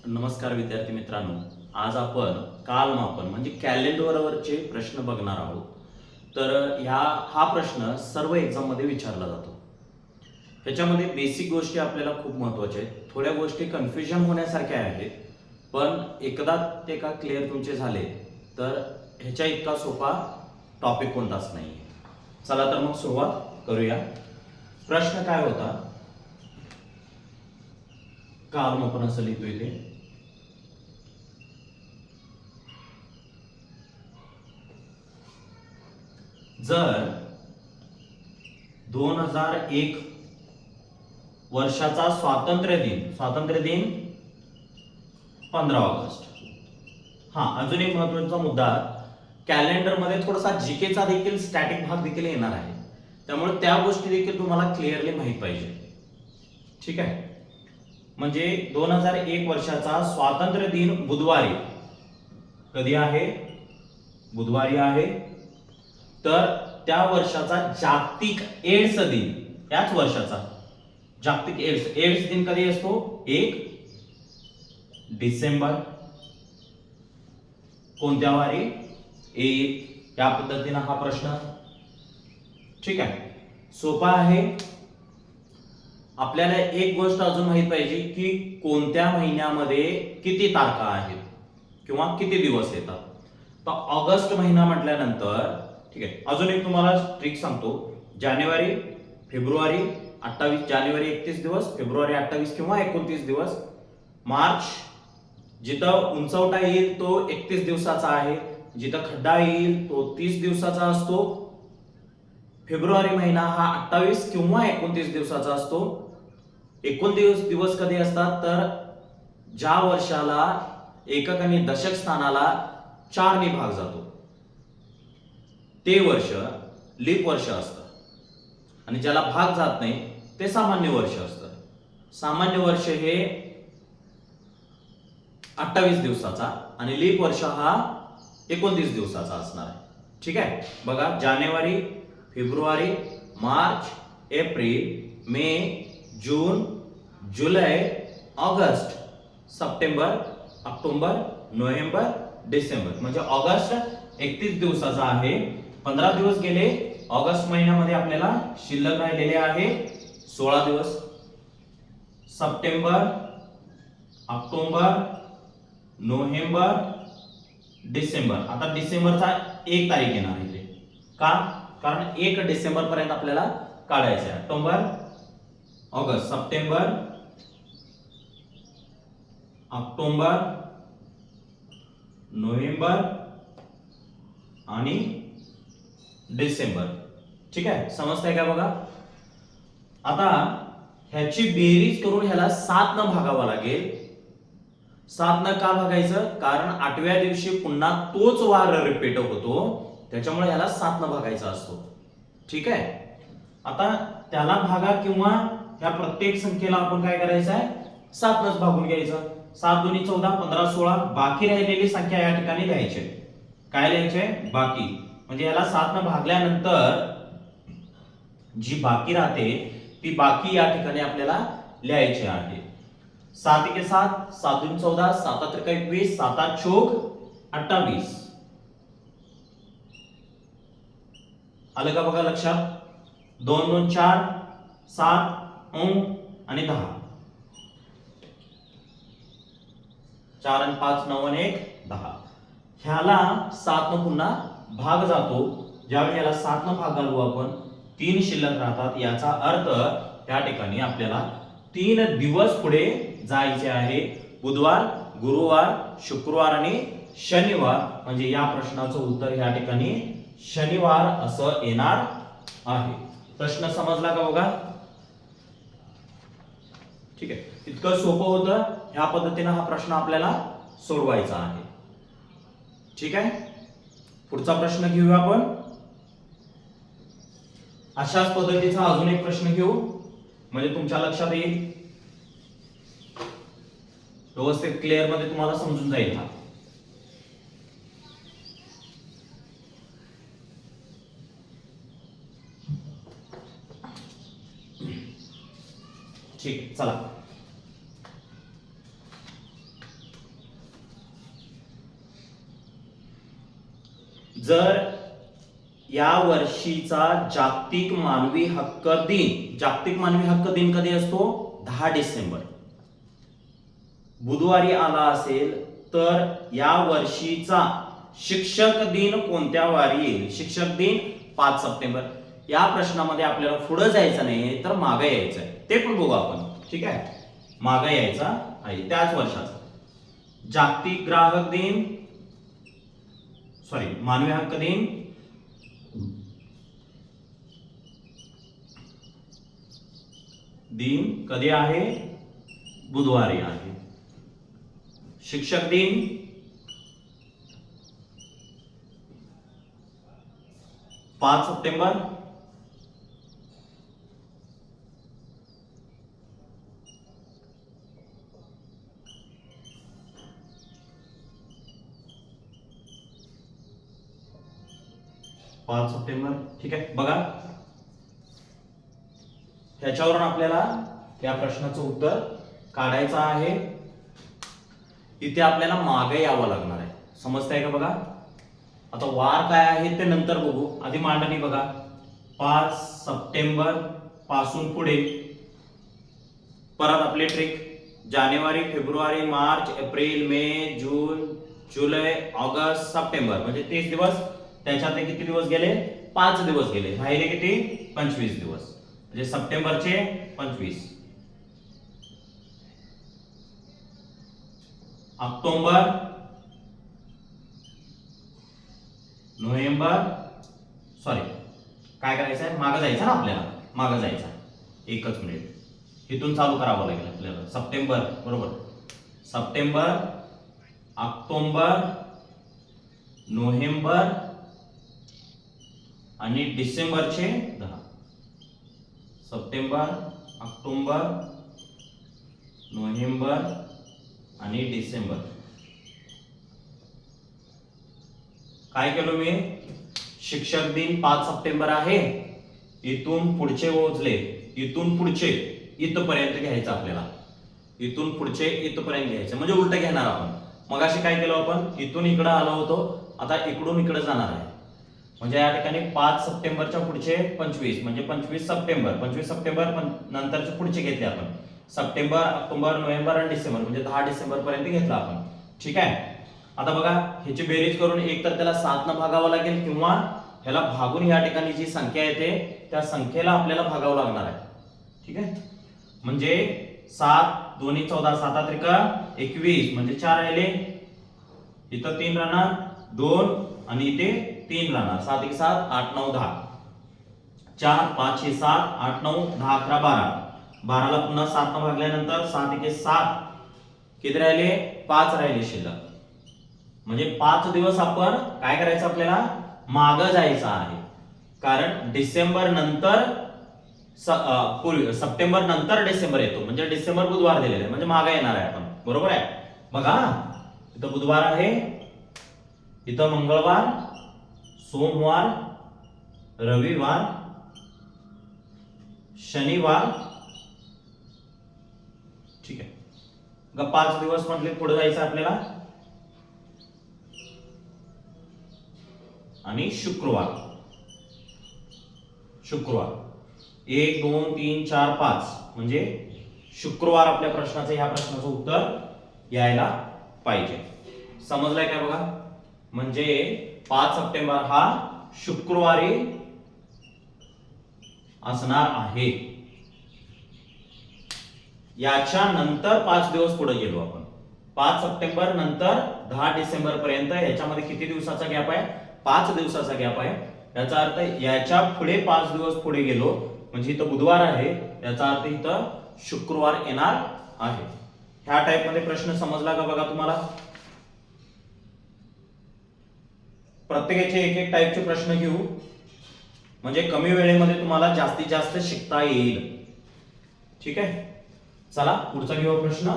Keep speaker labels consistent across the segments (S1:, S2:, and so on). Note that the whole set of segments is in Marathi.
S1: नमस्कार विद्यार्थी मित्रांनो. आज आपण कालमापन म्हणजे कॅलेंडरवरचे प्रश्न बघणार आहोत. तर हा प्रश्न सर्व एक्झाममध्ये विचारला जातो. ह्याच्यामध्ये बेसिक गोष्टी आपल्याला खूप महत्त्वाच्या आहेत. थोड्या गोष्टी कन्फ्युजन होण्यासारख्या आहेत, पण एकदा ते का क्लिअर तुमचे झाले तर ह्याच्या इतका सोपा टॉपिक कोणताच नाही. चला तर मग सुरुवात करूया. प्रश्न काय होता? कालमापन असं लिहितोय ते. जर 2001 वर्षाचा स्वातंत्र्य दिन 15 ऑगस्ट. अजून एक महत्त्वाचा मुद्दा, कॅलेंडरमध्ये थोडासा जीकेचा देखील स्टॅटिक भाग देखील येणार आहे, त्यामुळे त्या गोष्टी देखील तुम्हाला क्लिअरली माहित पाहिजे. ठीक आहे. म्हणजे 2001 वर्षाचा स्वातंत्र्य दिन बुधवारी कधी आहे? बुधवारी आहे. तर त्या वर्षाचा जागतिक एड्स दिन, याच वर्षाचा जागतिक एड्स दिन कधी असतो? 1 डिसेंबर. कोणत्या वारी? 1. या पद्धतीने हा प्रश्न. ठीक आहे, सोपा आहे. आपल्याला एक गोष्ट अजून माहित पाहिजे की कोणत्या महिन्यामध्ये किती तारखा आहेत किंवा किती दिवस येतात. तर ऑगस्ट महिना म्हटल्यानंतर, ठीक आहे, अजून एक तुम्हाला ट्रिक सांगतो. जानेवारी, फेब्रुवारी 28, जानेवारी 31 दिवस, फेब्रुवारी 28 किंवा 29 दिवस. मार्च जिथं उंचवटा येईल तो 31 दिवसाचा आहे, जिथं खड्डा येईल तो 30 दिवसाचा असतो. फेब्रुवारी महिना हा 28 किंवा 29 दिवसाचा असतो. 29 दिवस कधी असतात? तर ज्या वर्षाला एकक आणि दशक स्थानाला 4 ने भाग जातो ते वर्ष लीप वर्ष असतं, आणि ज्याला भाग जात नाही ते सामान्य वर्ष असतं. सामान्य वर्ष हे 28 दिवसाचा आणि लीप वर्ष हा 29 दिवसाचा असणार आहे. ठीक आहे. बघा, जानेवारी, फेब्रुवारी, मार्च, एप्रिल, मे, जून, जुलै, ऑगस्ट, सप्टेंबर, ऑक्टोबर, नोव्हेंबर, डिसेंबर. म्हणजे ऑगस्ट 31 दिवसाचा आहे. 15 दिवस गेले. ऑगस्ट महिन्यामध्ये आपल्याला शिल्लक राहिलेले आहे 16 दिवस. सप्टेंबर, ऑक्टोबर, नोव्हेंबर, डिसेंबर. आता डिसेंबरचा 1 तारीख येणार आहे. का? कारण 1 डिसेंबर पर्यंत आपल्याला काढायचं आहे. ऑक्टोबर, ऑगस्ट, सप्टेंबर, ऑक्टोबर, नोव्हेंबर आणि डिसेंबर. ठीक आहे, समजतंय का? बघा, आता ह्याची बेरीज करून ह्याला 7 न भागावा लागेल. 7 न का भागायचं? कारण 8व्या दिवशी पुन्हा तोच वार रिपीट होतो, त्याच्यामुळे ह्याला 7 न भागायचा असतो. ठीक आहे. आता त्याला भागा किंवा ह्या प्रत्येक संख्येला आपण काय करायचं आहे? 7 नच भागून घ्यायचं. 7 दुनी 14, 15 16. बाकी राहिलेली संख्या या ठिकाणी लिहायची. काय लिहायचे? बाकी. म्हणजे याला 7 न भागल्यानंतर जी बाकी राहते ती बाकी या ठिकाणी आपल्याला लिहायची आहे. 7 1 7, 7 2 14, 7 3 21, 7 8 28. आलं का बघा लक्षात? 2 2 4, 7 आणि 10. 4 आणि 5 9 आणि 1 10. ह्याला 7 न पुन्हा भाग जातो. ज्यावेळी याला 7 न भाग घालू आपण, 3 शिल्लक राहतात. याचा अर्थ त्या ठिकाणी आपल्याला 3 दिवस पुढे जायचे आहे. बुधवार, गुरुवार, शुक्रवार आणि शनिवार. म्हणजे या प्रश्नाचं उत्तर या ठिकाणी शनिवार असं येणार आहे. प्रश्न समजला का बघा? ठीक आहे, इतकं सोपं होतं. ह्या पद्धतीने हा प्रश्न आपल्याला सोडवायचा आहे. ठीक आहे, पुढचा प्रश्न घेऊया आपण. अशाच पद्धतीचा अजून एक प्रश्न घेऊ, म्हणजे तुमच्या लक्षात येईल, व्यवस्थित क्लिअर मध्ये तुम्हाला समजून जाईल हा. ठीक, चला जर या वर्षीचा जागतिक मानवी हक्क दिन कधी असतो? 10 डिसेंबर बुधवारी आला असेल तर या वर्षीचा शिक्षक दिन कोणत्या वारी येईल? शिक्षक दिन 5 सप्टेंबर. या प्रश्नामध्ये आपल्याला पुढे जायचं नाही तर मागे यायचं आहे, ते पण बघू आपण. ठीक आहे, मागे यायचा आहे त्याच वर्षाचा. जागतिक ग्राहक दिन मानवी हक्क दिन कधी आहे? बुधवारी आहे. शिक्षक दिन 5 सप्टेंबर. ठीक आहे, बघा ह्याच्यावरून आपल्याला या प्रश्नाचं उत्तर काढायचं आहे. इथे आपल्याला मागे यावं लागणार आहे. समजतंय का? बघा आता वार काय आहे ते नंतर बघू, आधी मांडणी बघा. 5 सप्टेंबर पासून पुढे परत आपले ट्रिक. जानेवारी, फेब्रुवारी, मार्च, एप्रिल, मे, जून, जुलै, ऑगस्ट, सप्टेंबर म्हणजे 30 दिवस. त्याच्यातले किती दिवस गेले? 5 दिवस गेले. राहिले किती? 25 दिवस. म्हणजे सप्टेंबरचे 25, ऑक्टोबर, नोव्हेंबर, काय करायचंय? मागे जायचं ना आपल्याला, मागे जायचं. एकच मिनिट, इथून चालू करावं लागेल आपल्याला. सप्टेंबर, बरोबर. सप्टेंबर, ऑक्टोबर, नोव्हेंबर आणि डिसेंबरचे 10. सप्टेंबर, ऑक्टोबर, नोव्हेंबर आणि डिसेंबर. काय केलं मी? शिक्षक दिन 5 सप्टेंबर आहे, इथून पुढचे मोजले, इथून पुढचे इथपर्यंत घ्यायचं आपल्याला. इथून पुढचे इथपर्यंत घ्यायचं म्हणजे उलट घेणार आपण. मगाशी काय केलं आपण? इथून इकडे आलो होतो, आता इकडून इकडे जाणार आहे. म्हणजे या ठिकाणी 5 सप्टेंबरच्या पुढचे 25 म्हणजे 25 सप्टेंबर. 25 सप्टेंबर नंतरचे पुढचे घेतले आपण. सप्टेंबर, ऑक्टोबर, नोव्हेंबर आणि डिसेंबर म्हणजे 10 डिसेंबर पर्यंत घेतला आपण. ठीक आहे, आता बघा ह्याची बेरीज करून एक तर त्याला 7 न भागावं लागेल किंवा ह्याला भागून या ठिकाणी जी संख्या येते त्या संख्येला आपल्याला भागावं लागणार आहे. ठीक आहे, म्हणजे 7 दोन्ही 14, 7 त्रिका 21 म्हणजे 4 राहिले. इथं 3 राहणार, 2 आणि इथे 3 राहणार. 7 1 7 8 9 10. 4 5 6 7 8 9 10 11 12. 12 ला पुन्हा 7 न भागल्यानंतर 7 1 7 किती राहिले? 5 राहिले शिल्लक. म्हणजे 5 दिवस आपण काय करायचं? आपल्याला मागे जायचं आहे. कारण डिसेंबर नंतर सप्टेंबर नंतर डिसेंबर येतो म्हणजे डिसेंबर बुधवार दिलेला आहे म्हणजे मागे येणार आहे आपण. बरोबर आहे? बघा इथं बुधवार आहे, इथं मंगळवार, सोमवार, रविवार, शनिवार. ठीक आहे, 5 दिवस म्हटले पुढे जायचं आपल्याला. आणि शुक्रवार 1 2 3 4 5 म्हणजे शुक्रवार आपल्या प्रश्नाचं ह्या प्रश्नाचं उत्तर यायला पाहिजे. समजलंय काय? बघा म्हणजे 5 सप्टेंबर हा शुक्रवारी असणार आहे. याच्या नंतर 5 दिवस पुढे गेलो आपण. 5 सप्टेंबर नंतर 10 डिसेंबर पर्यंत याच्यामध्ये किती दिवसाचा गॅप आहे? 5 दिवसाचा गॅप आहे. याचा अर्थ याच्या पुढे 5 दिवस पुढे गेलो म्हणजे इथं बुधवार आहे, याचा अर्थ इथं शुक्रवार येणार आहे. ह्या टाइप मध्ये प्रश्न समजला का? बघा तुम्हाला प्रत्येकाचे एक एक टाइपचे प्रश्न घेऊ म्हणजे कमी वेळेमध्ये तुम्हाला जास्तीत जास्त शिकता येईल. ठीक आहे, चला पुढचा घेऊ प्रश्न.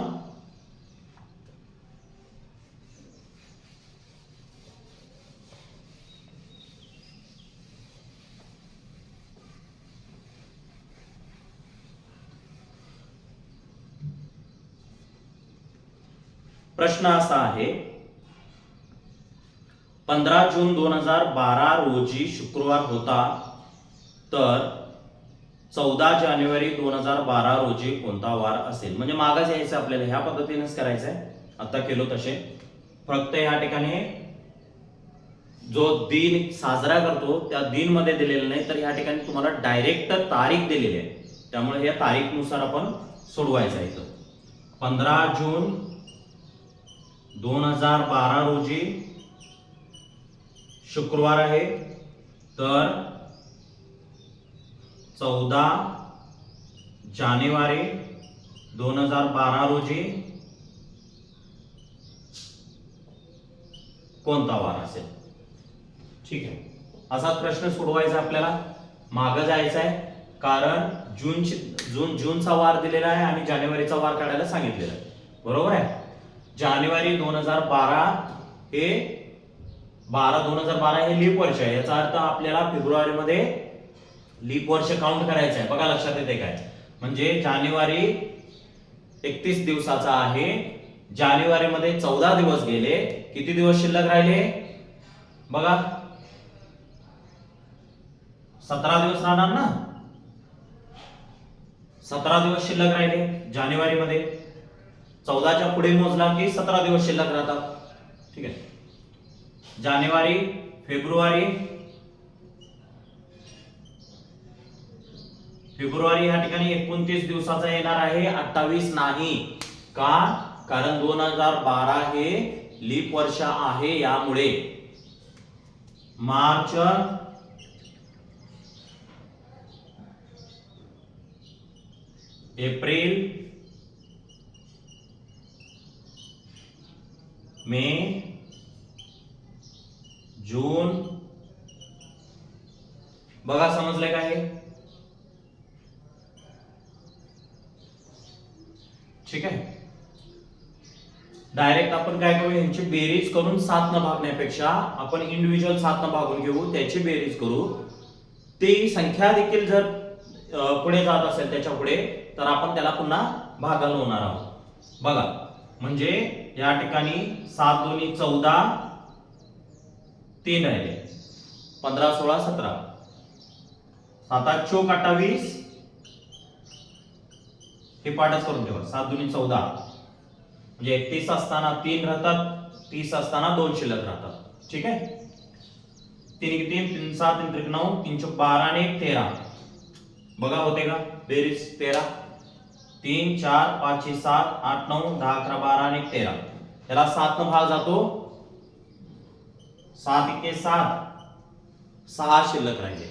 S1: प्रश्न असा आहे, 15 जून 2012 रोजी शुक्रवार होता, तर 14 जानेवारी 2012 रोजी कोणता वार असेल? म्हणजे मागच यायचं आपल्याला, ह्या पद्धतीनेच करायचं आहे. आता केलो तसे, फक्त या ठिकाणी जो दिन साजरा करतो त्या दिन मध्ये दिलेलं नाही, तर या ठिकाणी तुम्हाला डायरेक्ट तारीख दिलेली आहे, त्यामुळे या तारीखनुसार आपण सोडवायचं आहे. इथं 15 जून 2012 रोजी शुक्रवार आहे, तर 14 जानेवारी 2012 रोजी कोणता वार असेल? ठीक आहे, असाच प्रश्न सोडवायचा आपल्याला, मागं जायचं आहे, कारण जूनचा वार दिलेला आहे आणि जानेवारीचा वार काढायला सांगितलेला आहे. बरोबर आहे. जानेवारी 2012 हे 2012 हे लीप वर्ष आहे, याचा अर्थ आपल्याला फेब्रुवारी मध्ये लीप वर्ष काउंट करायचं आहे. बघा लक्षात येते काय? म्हणजे जानेवारी 31 दिवसाचा आहे, जानेवारी मध्ये 14 दिवस गेले, किती दिवस शिल्लक राहिले? बघा 17 दिवस राहणार ना, 17 दिवस शिल्लक राहिले जानेवारी मध्ये. 14च्या पुढे मोजला की 17 दिवस शिल्लक राहतात. ठीक आहे, जानेवारी, फेब्रुवारी या ठिकाणी 29 दिवसाचा येणार आहे, 28 नाही. का? कारण 2012 हे लीप वर्ष आहे, यामुळे. मार्च, एप्रिल, मे, जून. बघा समजलंय का हे? ठीक आहे, डायरेक्ट आपण काय करू, यांची बेरीज करून 7 न भागण्यापेक्षा आपण इंडिव्हिज्युअल 7 न भागून घेऊ, त्याची बेरीज करू. ती संख्या देखील जर पुढे जात असेल त्याच्या पुढे, तर आपण त्याला पुन्हा भागाला होणार आहोत. बघा, म्हणजे या ठिकाणी 7 दोन्ही 14, 3 राहिले, 15 16 17, 7 चोक 28. हे पाठच करून ठेवा. 7 दोन्ही 14, म्हणजे 31 असताना 3 राहतात, 30 असताना 2 शिल्लक राहतात. ठीक आहे, 3 3 3 7 3 9, 3 चोक 12 आणि 13. बघा होते का बेरीज? 13, 3 4 5 6 7 8 9 10 11 12 आणि 13. त्याला 7 न भाग जातो, 7 1 7, 6 शिल्लक राहिले.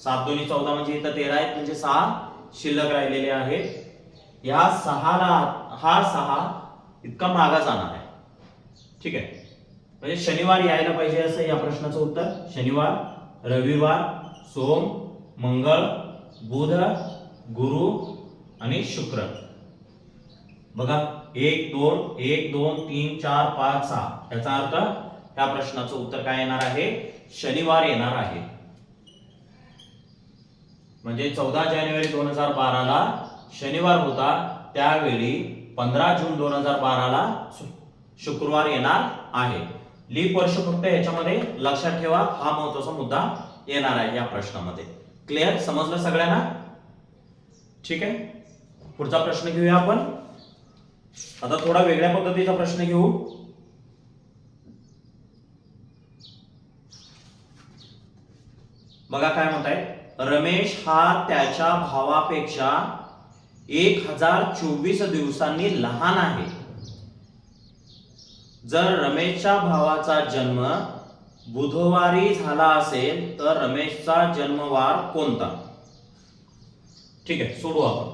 S1: 7 दोन्ही 14 म्हणजे इथं 13 आहेत, म्हणजे 6 शिल्लक राहिलेले आहेत. या 6ला हा 6 इतका मागा जाणार आहे. ठीक आहे, म्हणजे शनिवार यायला पाहिजे असं या प्रश्नाचं उत्तर. शनिवार, रविवार, सोम, मंगळ, बुध, गुरु आणि शुक्र. बघा 1 2 1 2 3 4 5 6, याचा अर्थ या प्रश्नाचं उत्तर काय येणार आहे? शनिवार येणार आहे. म्हणजे 14 जानेवारी 2012 ला शनिवार होता, त्यावेळी 15 जून 2012 ला शुक्रवार येणार आहे. लीप वर्ष फक्त याच्यामध्ये लक्षात ठेवा, हा महत्त्वाचा मुद्दा येणार आहे या प्रश्नामध्ये. क्लिअर? समजलं सगळ्यांना? ठीक आहे, पुढचा प्रश्न घेऊया आपण. आता थोडा वेगळ्या पद्धतीचा प्रश्न घेऊ. बघा काय म्हणताय, रमेश हा त्याच्या भावापेक्षा 1024 दिवसांनी लहान आहे. जर रमेशच्या भावाचा जन्म बुधवारी झाला असेल तर रमेशचा जन्मवार कोणता? ठीक आहे, सोडू आपण.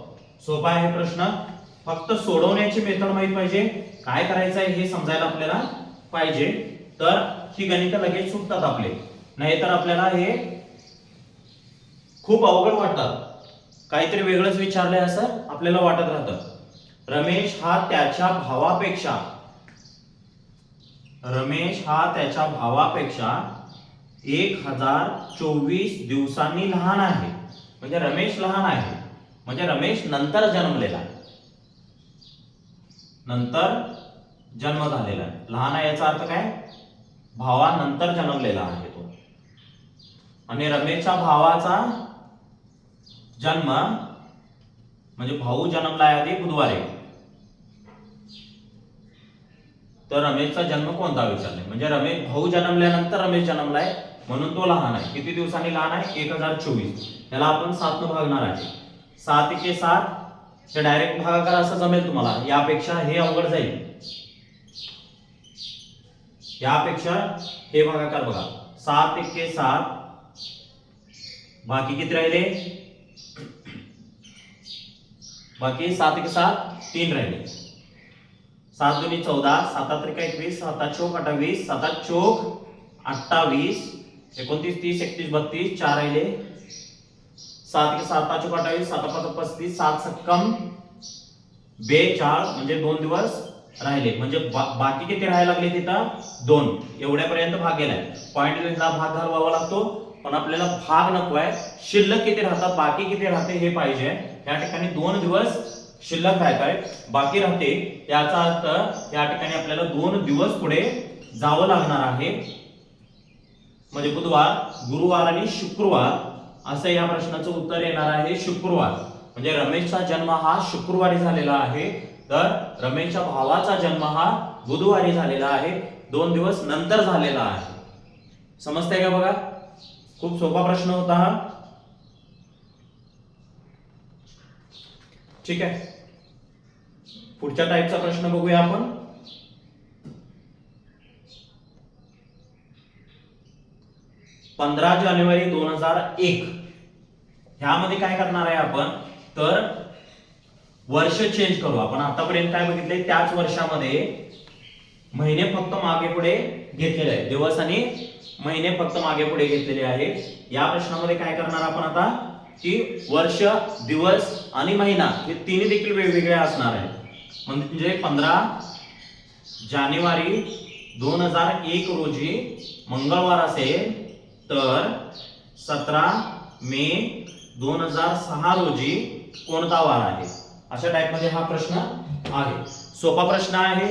S1: सोपा आहे प्रश्न, फक्त सोडवण्याची मेथड माहित पाहिजे, काय करायचं आहे हे समजायला आपल्याला पाहिजे, तर ही गणित लगेच सुटतात आपले. नाहीतर आपल्याला हे खूप अवघड वाटतात, काहीतरी वेगळंच विचारलंय असं आपल्याला वाटत राहतं. रमेश हा त्याच्या भावापेक्षा 1024 दिवसांनी लहान आहे. म्हणजे रमेश लहान आहे, म्हणजे रमेश नंतर जन्मलेला आहे, नंतर जन्म झालेला आहे. लहान आहे याचा अर्थ काय? भावानंतर जन्मलेला आहे तो. आणि रमेशच्या भावाचा जन्म म्हणजे भाऊ जन्मलाय आधी बुधवारी, तर रमेशचा जन्म कोणता विचारलाय. म्हणजे रमेश भाऊ जन्मल्यानंतर रमेश जन्मलाय म्हणून तो लहान आहे. किती दिवसांनी लहान आहे? 1024. याला आपण 7 न भागणार आहे. 7 एके 7, हे डायरेक्ट भागाकार असं जमेल तुम्हाला. यापेक्षा हे अवघड जाईल. यापेक्षा हे भागाकार बघा. 7 एके 7, बाकी किती राहिले? बाकी 7 एके 7 3 राहिले. 7 दुनी 14, 7 त्रिका 21, 7 चौक 28, 7 चौक 28, 29 30 31 32, 4 राहिले. 7 के 7 चौक 28, 7 5 35, 7 सक्कम 42, म्हणजे 2 दिवस राहिले. म्हणजे बाकी किती राहायला लागले तिथं? 2. एवढ्यापर्यंत भाग गेलाय. पॉइंटला भाग घालवावा लागतो, पण आपल्याला भाग नकोय. शिल्लक किती राहतात, बाकी किती राहते हे पाहिजे. या ठिकाणी 2 दिवस शिल्लक राहताय, बाकी राहते. याचा अर्थ या ठिकाणी आपल्याला 2 दिवस पुढे जावं लागणार आहे. म्हणजे बुधवार, गुरुवार आणि शुक्रवार असं या प्रश्नाचं उत्तर येणार आहे. शुक्रवार म्हणजे रमेशचा जन्म हा शुक्रवारी झालेला आहे, तर रमेशच्या भावाचा जन्म हा बुधवारी झालेला आहे. 2 दिवस नंतर झालेला आहे. समजतंय का बघा? खूप सोपा प्रश्न होता हा. ठीक आहे, पुढच्या टाईपचा प्रश्न बघूया आपण. पंधरा जानेवारी 2001 ह्यामध्ये काय करणार आहे आपण? तर वर्ष चेंज करू. आपण आतापर्यंत काय बघितले, त्याच वर्षामध्ये महिने फक्त मागे पुढे घेतलेले आहेत. दिवस आणि महिने फक्त मागे पुढे घेतलेले आहेत. या प्रश्नामध्ये काय करणार आपण आता की वर्ष, दिवस आणि महिना हे तिन्ही देखील वेगवेगळे असणार आहेत. म्हणजे 15 जानेवारी 2001 रोजी मंगळवार असेल, तर 17 मे 2006 रोजी कोणता वार आहे? अशा टाइप मध्ये हा प्रश्न आहे. सोपा प्रश्न आहे,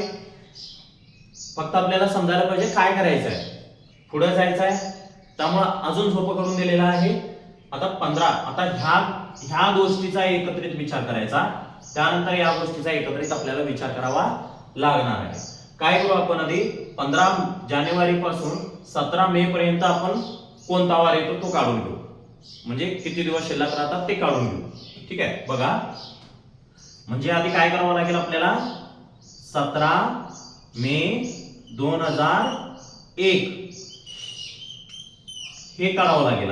S1: फक्त आपल्याला समजायला पाहिजे काय करायचं आहे, पुढे जायचं आहे. त्यामुळे अजून सोपं करून दिलेलं आहे. आता 15, आता ह्या गोष्टीचा एकत्रित विचार करायचा, त्यानंतर या गोष्टीचा एकत्रित आपल्याला विचार करावा लागणार आहे. काय करू आपण आधी? 15 जानेवारी पासून 17 मे पर्यंत आपण कोणता वार येतो तो काढून घेऊ. म्हणजे किती दिवस शिल्लक राहतात ते काढून घेऊ. ठीक आहे, बघा. म्हणजे आधी काय करावं लागेल आपल्याला? 17 मे 2001 हे काढावं लागेल.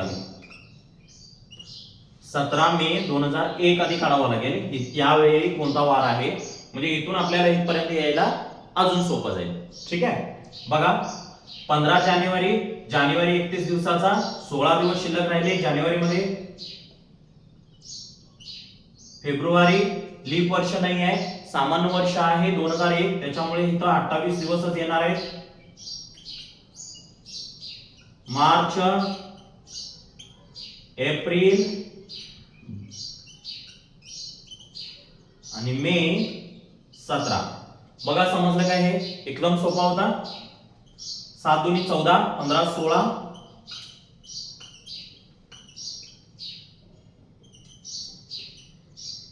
S1: 17 मे 2001 आधी काढावं लागेल. यावेळी कोणता वार आहे, म्हणजे इथून आपल्याला इथपर्यंत यायला अजून सोपं जाईल. ठीक आहे, बघा. 15 जानेवारी 31 दिवसाचा, 16 दिवस शिल्लक राहिले जानेवारी मध्ये. फेब्रुवारी लीप वर्ष नाही आहे, सामान्य वर्ष आहे 2001, त्याच्यामुळे इथं 28 दिवसच येणार आहेत. मार्च, एप्रिल आणि मे 17. बघा समजलं काय? हे एकदम सोपा होता. 7 दुनी 14, 15 16,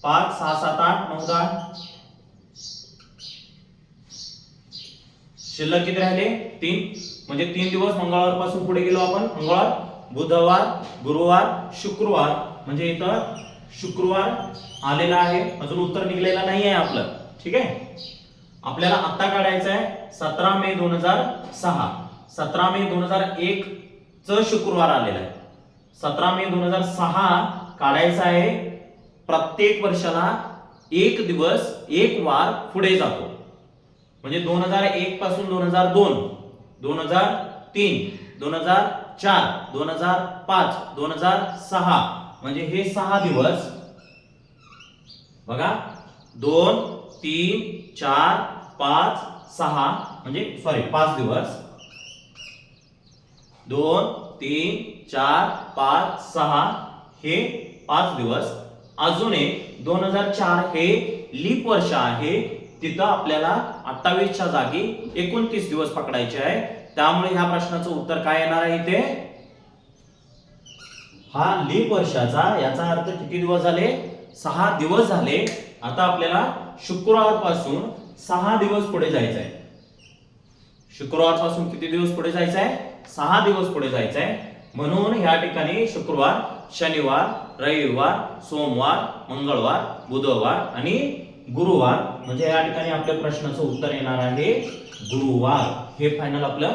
S1: 5 6 7 8 9 10. शिल्लक किती राहिले? 3. म्हणजे 3 दिवस मंगळवार पासून पुढे गेलो आपण. मंगळवार, बुधवार, गुरुवार, शुक्रवार. म्हणजे इथं शुक्रवार आलेला आहे. अजून उत्तर निघलेलं नाही आहे आपलं. ठीक आहे, आपल्याला आता काढायचं आहे 17 मे 2006. 17 मे 2001 च शुक्रवार आलेला आहे. 17 मे 2006 काढायचा आहे. प्रत्येक वर्षाला एक दिवस, एक वार पुढे जातो. म्हणजे 2001 पासून 2002, 2003, 2004, 2005, 2006, म्हणजे हे 6 दिवस. बघा, 2 3 4 5 6, म्हणजे सॉरी 5 दिवस. 2 3 4 5 6 हे 5 दिवस. अजून एक 2004 हे लीप वर्ष आहे. तिथं आपल्याला 28 च्या जागी 29 दिवस पकडायचे आहे. त्यामुळे ह्या प्रश्नाचं उत्तर काय येणार आहे इथे, हा लीप वर्षाचा, याचा अर्थ किती दिवस झाले, 6 दिवस झाले. आता आपल्याला शुक्रवार पासून 6 दिवस पुढे जायचं आहे. शुक्रवार पासून किती दिवस पुढे जायचं आहे, 6 दिवस पुढे जायचं आहे. म्हणून या ठिकाणी शुक्रवार, शनिवार, रविवार, सोमवार, मंगळवार, बुधवार आणि गुरुवार, म्हणजे या ठिकाणी आपल्या प्रश्नाचं उत्तर येणार आहे गुरुवार. हे फायनल आपलं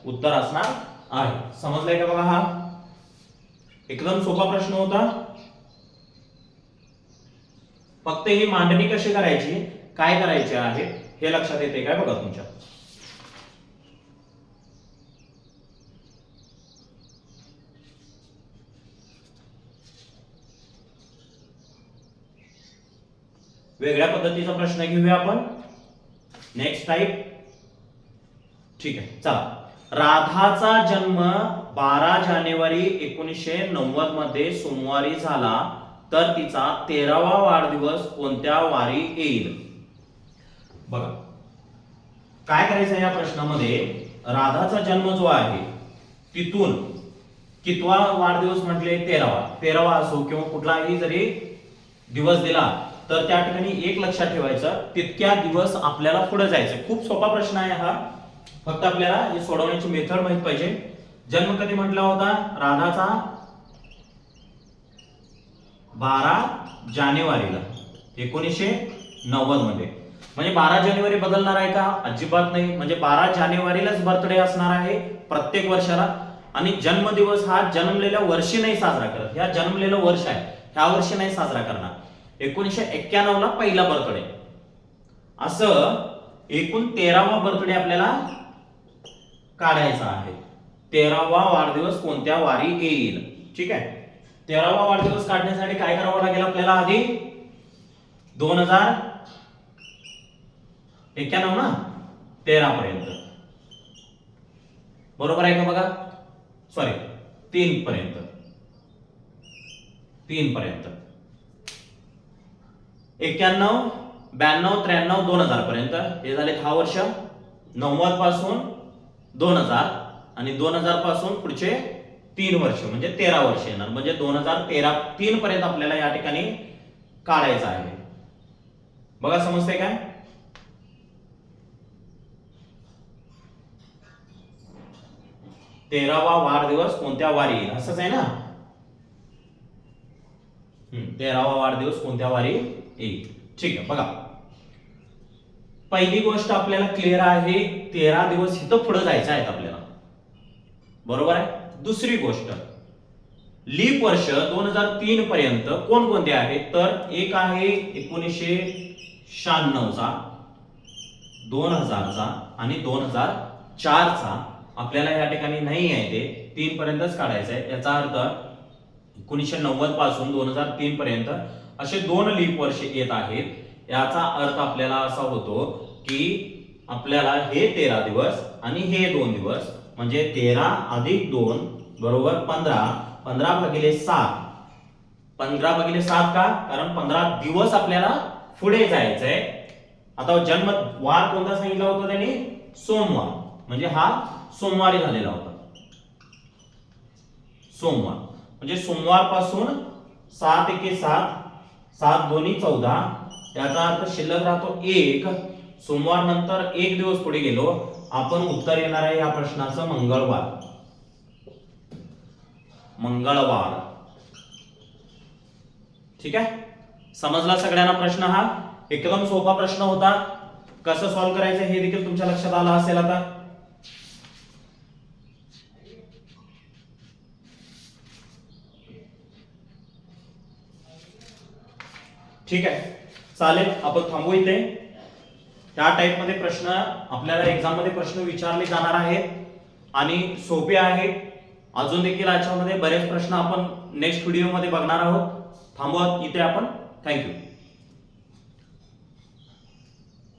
S1: उत्तर असणार आहे. समजलंय का बघा, हा एकदम सोपा प्रश्न होता. फक्त ही मांडणी कशी करायची, काय करायचे आहे हे लक्षात येते काय बघा तुमच्या. वेगळ्या पद्धतीचा प्रश्न घेऊया आपण. Next type. ठीक आहे, चला. राधाचा जन्म 12 जानेवारी 1990 मध्ये सोमवारी झाला, तर तिचा 13वा वाढदिवस कोणत्या वारी येईल. बघा काय करायचं या प्रश्नामध्ये, राधाचा जन्म जो आहे तिथून कितवा वाढदिवस म्हटले, 13वा असो किंवा कुठलाही जरी दिवस दिला तर त्या ठिकाणी एक लक्षात ठेवायचं, तितक्या दिवस आपल्याला पुढे जायचं. खूप सोपा प्रश्न आहे हा, फक्त आपल्याला हे सोडवण्याची मेथड माहित पाहिजे. जन्म कधी म्हटला होता राधाचा, 12 जानेवारीला 1990 मध्ये. म्हणजे 12 जानेवारी बदलणार आहे का, अजिबात नाही. म्हणजे 12 जानेवारीलाच बर्थडे असणार आहे प्रत्येक वर्षाला. आणि जन्मदिवस हा जन्मलेल्या वर्षी नाही साजरा करत, ह्या जन्मलेलं वर्ष आहे, ह्या वर्षी नाही साजरा करणार. 1991 ला पहिला बर्थडे, असं एकूण 13वा बर्थडे आपल्याला काढायचा आहे. 13वा वाढदिवस कोणत्या वारी येईल. ठीक आहे, 13वा वाढदिवस काढण्यासाठी काय करावं लागेल आपल्याला, आधी 2091 ना, 13 पर्यंत, बरोबर आहे का बघा, सॉरी 3 पर्यंत, 91, 92, 93, 2000 पर्यंत हे झाले 10 वर्ष. 90 पासून 2000 आणि 2000 पासून पुढचे 3 वर्ष म्हणजे 13 वर्ष येणार. म्हणजे 2013 3 पर्यंत आपल्याला या ठिकाणी काढायचं आहे. बघा समजतंय काय. तेरावा वाढदिवस कोणत्या वारी येईल, असंच आहे ना. 13वा वाढदिवस कोणत्या वारी येईल. ठीक आहे, बघा पहिली गोष्ट आपल्याला क्लिअर आहे, 13 दिवस इथं पुढे जायचं आहे आपल्याला, बरोबर आहे. दुसरी गोष्ट, लीप वर्ष 2003 पर्यंत कोणकोणते आहेत, तर एक आहे 1996 चा, 2000 चा आणि 2004 चा. आपल्याला या ठिकाणी नाही आहे, ते 3 पर्यंतच काढायचं आहे. याचा अर्थ 1990 पासून 2003 पर्यंत असे 2 लीप वर्ष येत आहेत. याचा अर्थ आपल्याला असा होतो की आपल्याला हे 13 दिवस आणि हे 2 दिवस म्हणजे 13 अधिक 2 बरोबर 15, 15/7. 15/7 का, कारण 15 दिवस आपल्याला पुढे जायचंय. आता जन्म वार कोणता सांगितला होता त्यांनी, सोमवार, म्हणजे हा सोमवारी झालेला होता. सोमवार म्हणजे सोमवार पासून 7 एके 7, 7 दोन्ही 14, त्याचा अर्थ शिल्लक राहतो 1. सोमवार नंतर 1 दिवस पुढे गेलो आपण, उत्तर येणार आहे या प्रश्नाचं मंगळवार. मंगळवार. ठीक आहे, समजला सगळ्यांना प्रश्न. हा एकदम सोपा प्रश्न होता. कसं सॉल्व्ह करायचं हे देखील तुमच्या लक्षात आलं असेल आता. ठीक आहे, चालेल, आपण थांबू इथे. त्या टाइप मध्ये प्रश्न आपल्याला एक्झाम मध्ये प्रश्न विचारले जाणार आहेत आणि सोपे आहेत. अजून देखील याच्यामध्ये बरेच प्रश्न आपण नेक्स्ट व्हिडिओ मध्ये बघणार आहोत. थांबवा इथे आपण. थँक्यू.